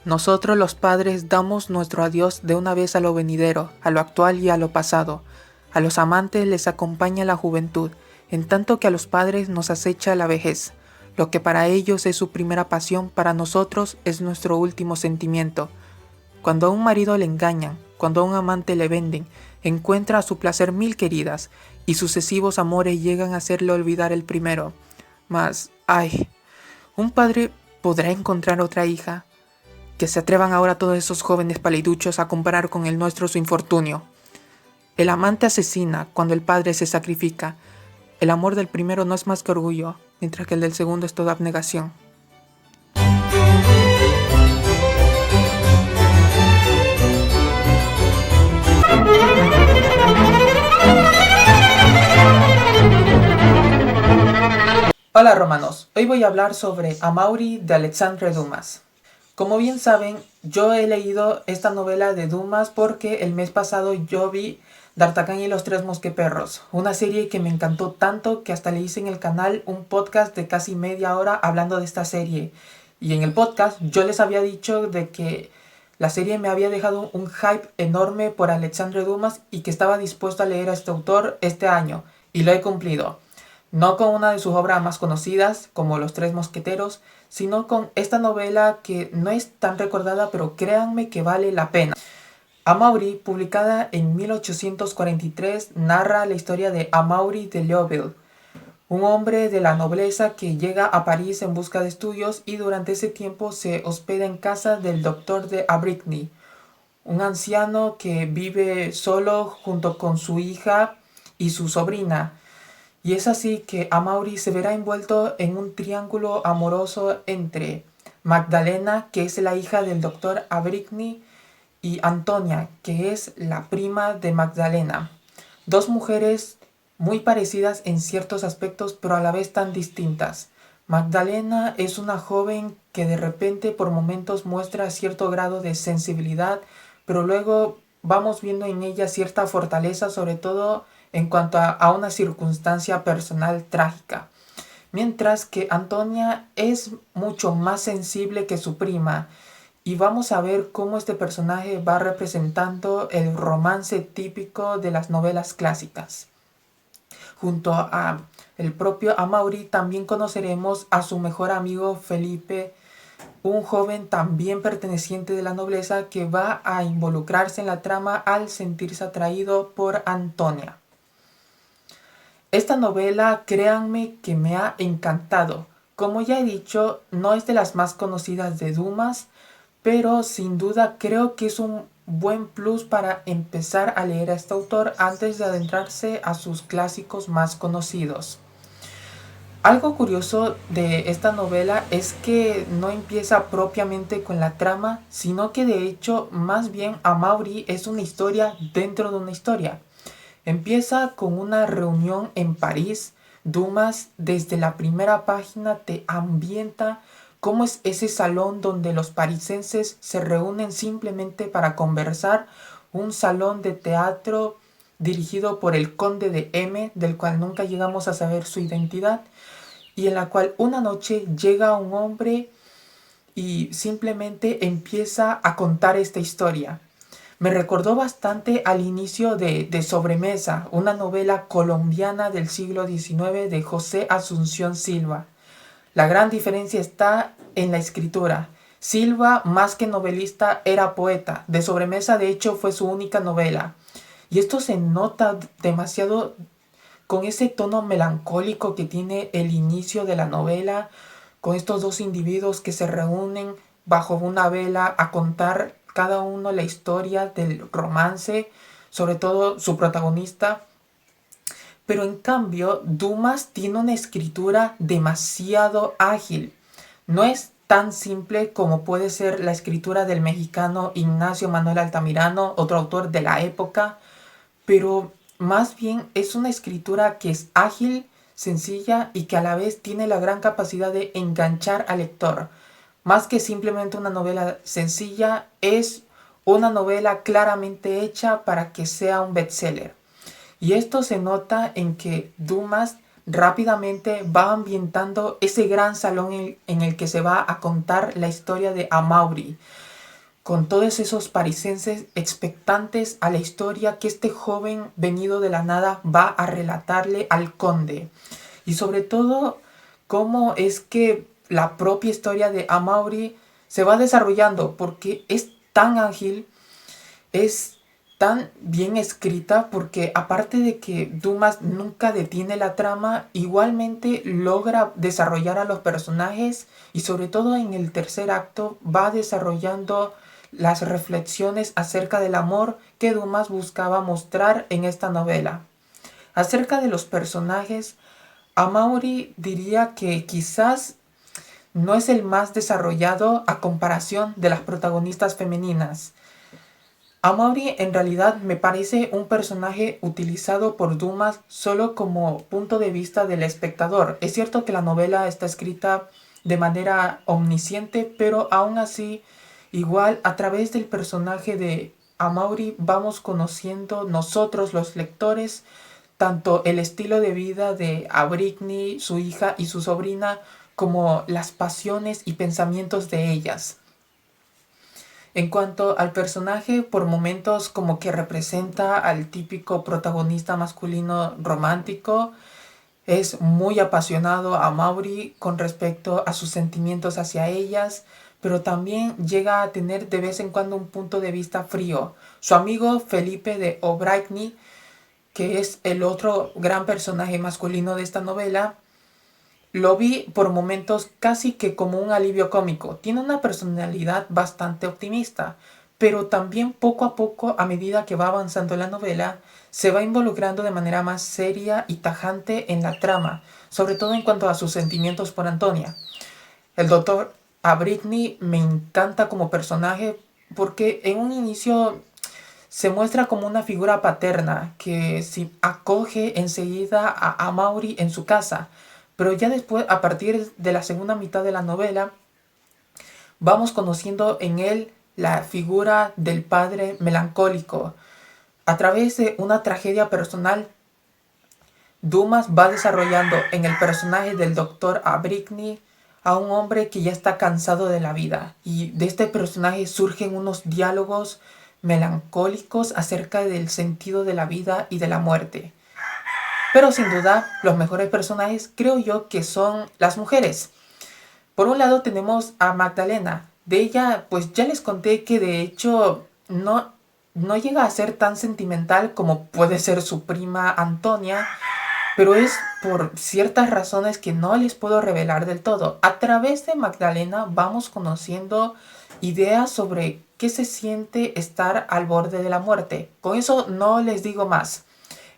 Nosotros los padres damos nuestro adiós de una vez a lo venidero, a lo actual y a lo pasado. A los amantes les acompaña la juventud, en tanto que a los padres nos acecha la vejez. Lo que para ellos es su primera pasión, para nosotros es nuestro último sentimiento. Cuando a un marido le engañan, cuando a un amante le venden, encuentra a su placer mil queridas, y sucesivos amores llegan a hacerle olvidar el primero. Mas, ay, ¿un padre podrá encontrar otra hija? Que se atrevan ahora todos esos jóvenes paliduchos a comparar con el nuestro su infortunio. El amante asesina cuando el padre se sacrifica. El amor del primero no es más que orgullo, mientras que el del segundo es toda abnegación. Hola romanos, hoy voy a hablar sobre Amaury de Alexandre Dumas. Como bien saben, yo he leído esta novela de Dumas porque el mes pasado yo vi D'Artagnan y los tres mosqueperros, una serie que me encantó tanto que hasta le hice en el canal un podcast de casi media hora hablando de esta serie. Y en el podcast yo les había dicho de que la serie me había dejado un hype enorme por Alexandre Dumas y que estaba dispuesto a leer a este autor este año, y lo he cumplido. No con una de sus obras más conocidas, como Los Tres Mosqueteros, sino con esta novela que no es tan recordada, pero créanme que vale la pena. Amaury, publicada en 1843, narra la historia de Amaury de Leauville, un hombre de la nobleza que llega a París en busca de estudios y durante ese tiempo se hospeda en casa del doctor de Abrigny, un anciano que vive solo junto con su hija y su sobrina. Y es así que Amaury se verá envuelto en un triángulo amoroso entre Magdalena, que es la hija del doctor Abrigny, y Antonia, que es la prima de Magdalena. Dos mujeres muy parecidas en ciertos aspectos, pero a la vez tan distintas. Magdalena es una joven que de repente por momentos muestra cierto grado de sensibilidad, pero luego vamos viendo en ella cierta fortaleza, sobre todo en cuanto a una circunstancia personal trágica. Mientras que Antonia es mucho más sensible que su prima, y vamos a ver cómo este personaje va representando el romance típico de las novelas clásicas. Junto a el propio Amaury también conoceremos a su mejor amigo Felipe, un joven también perteneciente de la nobleza que va a involucrarse en la trama al sentirse atraído por Antonia. Esta novela, créanme que me ha encantado. Como ya he dicho, no es de las más conocidas de Dumas, pero sin duda creo que es un buen plus para empezar a leer a este autor antes de adentrarse a sus clásicos más conocidos. Algo curioso de esta novela es que no empieza propiamente con la trama, sino que de hecho más bien Amaury es una historia dentro de una historia. Empieza con una reunión en París. Dumas desde la primera página te ambienta cómo es ese salón donde los parisenses se reúnen simplemente para conversar, un salón de teatro dirigido por el conde de M, del cual nunca llegamos a saber su identidad, y en la cual una noche llega un hombre y simplemente empieza a contar esta historia. Me recordó bastante al inicio de Sobremesa, una novela colombiana del siglo XIX de José Asunción Silva. La gran diferencia está en la escritura. Silva, más que novelista, era poeta. De Sobremesa, de hecho, fue su única novela. Y esto se nota demasiado con ese tono melancólico que tiene el inicio de la novela, con estos dos individuos que se reúnen bajo una vela a contar cada uno la historia del romance, sobre todo su protagonista. Pero en cambio, Dumas tiene una escritura demasiado ágil. No es tan simple como puede ser la escritura del mexicano Ignacio Manuel Altamirano, otro autor de la época, pero más bien es una escritura que es ágil, sencilla y que a la vez tiene la gran capacidad de enganchar al lector. Más que simplemente una novela sencilla, es una novela claramente hecha para que sea un bestseller. Y esto se nota en que Dumas rápidamente va ambientando ese gran salón en el que se va a contar la historia de Amaury. con todos esos parisenses expectantes a la historia que este joven venido de la nada va a relatarle al conde. Y sobre todo, cómo es que la propia historia de Amaury se va desarrollando, porque es tan ágil, es tan bien escrita, porque aparte de que Dumas nunca detiene la trama, igualmente logra desarrollar a los personajes y sobre todo en el tercer acto va desarrollando las reflexiones acerca del amor que Dumas buscaba mostrar en esta novela. Acerca de los personajes, Amaury diría que quizás no es el más desarrollado a comparación de las protagonistas femeninas. Amaury en realidad me parece un personaje utilizado por Dumas solo como punto de vista del espectador. Es cierto que la novela está escrita de manera omnisciente, pero aún así, igual a través del personaje de Amaury vamos conociendo nosotros los lectores tanto el estilo de vida de Abrigny, su hija y su sobrina, como las pasiones y pensamientos de ellas. En cuanto al personaje, por momentos como que representa al típico protagonista masculino romántico, es muy apasionado a Maury con respecto a sus sentimientos hacia ellas, pero también llega a tener de vez en cuando un punto de vista frío. Su amigo Felipe de O'Brien, que es el otro gran personaje masculino de esta novela, lo vi por momentos casi que como un alivio cómico. Tiene una personalidad bastante optimista, pero también poco a poco, a medida que va avanzando la novela, se va involucrando de manera más seria y tajante en la trama, sobre todo en cuanto a sus sentimientos por Antonia. El doctor Abrigny me encanta como personaje porque en un inicio se muestra como una figura paterna que si acoge enseguida a Amaury en su casa, pero ya después, a partir de la segunda mitad de la novela, vamos conociendo en él la figura del padre melancólico. A través de una tragedia personal, Dumas va desarrollando en el personaje del doctor Abrigny a un hombre que ya está cansado de la vida. Y de este personaje surgen unos diálogos melancólicos acerca del sentido de la vida y de la muerte. Pero sin duda, los mejores personajes creo yo que son las mujeres. Por un lado tenemos a Magdalena. De ella, pues ya les conté que de hecho no llega a ser tan sentimental como puede ser su prima Antonia, pero es por ciertas razones que no les puedo revelar del todo. A través de Magdalena vamos conociendo ideas sobre qué se siente estar al borde de la muerte. Con eso no les digo más.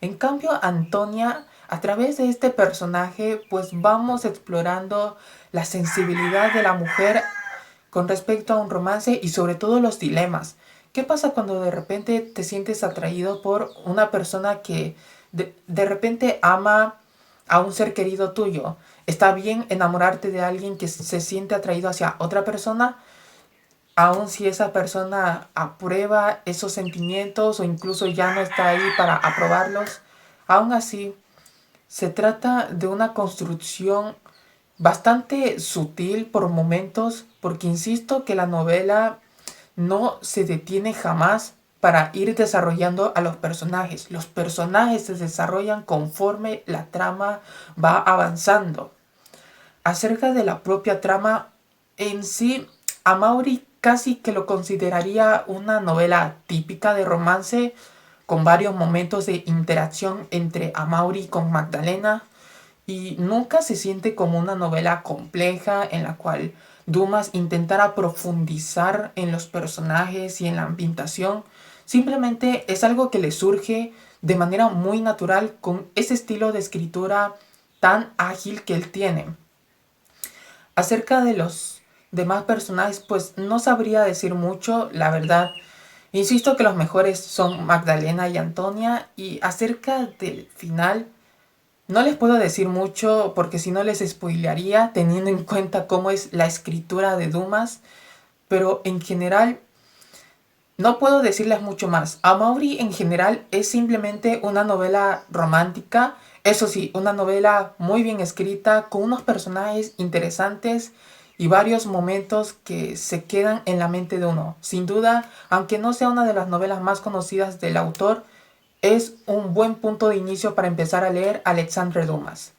En cambio, Antonia, a través de este personaje, pues vamos explorando la sensibilidad de la mujer con respecto a un romance y sobre todo los dilemas. ¿Qué pasa cuando de repente te sientes atraído por una persona que de repente ama a un ser querido tuyo? ¿Está bien enamorarte de alguien que se siente atraído hacia otra persona? Aun si esa persona aprueba esos sentimientos o incluso ya no está ahí para aprobarlos, aún así se trata de una construcción bastante sutil por momentos, porque insisto que la novela no se detiene jamás para ir desarrollando a los personajes. Los personajes se desarrollan conforme la trama va avanzando. Acerca de la propia trama en sí, Amaury casi que lo consideraría una novela típica de romance, con varios momentos de interacción entre Amaury con Magdalena, y nunca se siente como una novela compleja en la cual Dumas intentara profundizar en los personajes y en la ambientación. Simplemente es algo que le surge de manera muy natural con ese estilo de escritura tan ágil que él tiene. Acerca de los demás personajes, pues no sabría decir mucho, la verdad. Insisto que los mejores son Magdalena y Antonia, y acerca del final no les puedo decir mucho porque si no les spoilearía teniendo en cuenta cómo es la escritura de Dumas, pero en general no puedo decirles mucho más. Amaury en general es simplemente una novela romántica, eso sí, una novela muy bien escrita, con unos personajes interesantes y varios momentos que se quedan en la mente de uno. Sin duda, aunque no sea una de las novelas más conocidas del autor, es un buen punto de inicio para empezar a leer Alexandre Dumas.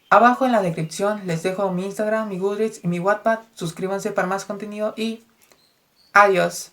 Abajo en la descripción les dejo mi Instagram, mi Goodreads y mi Wattpad. Suscríbanse para más contenido y adiós.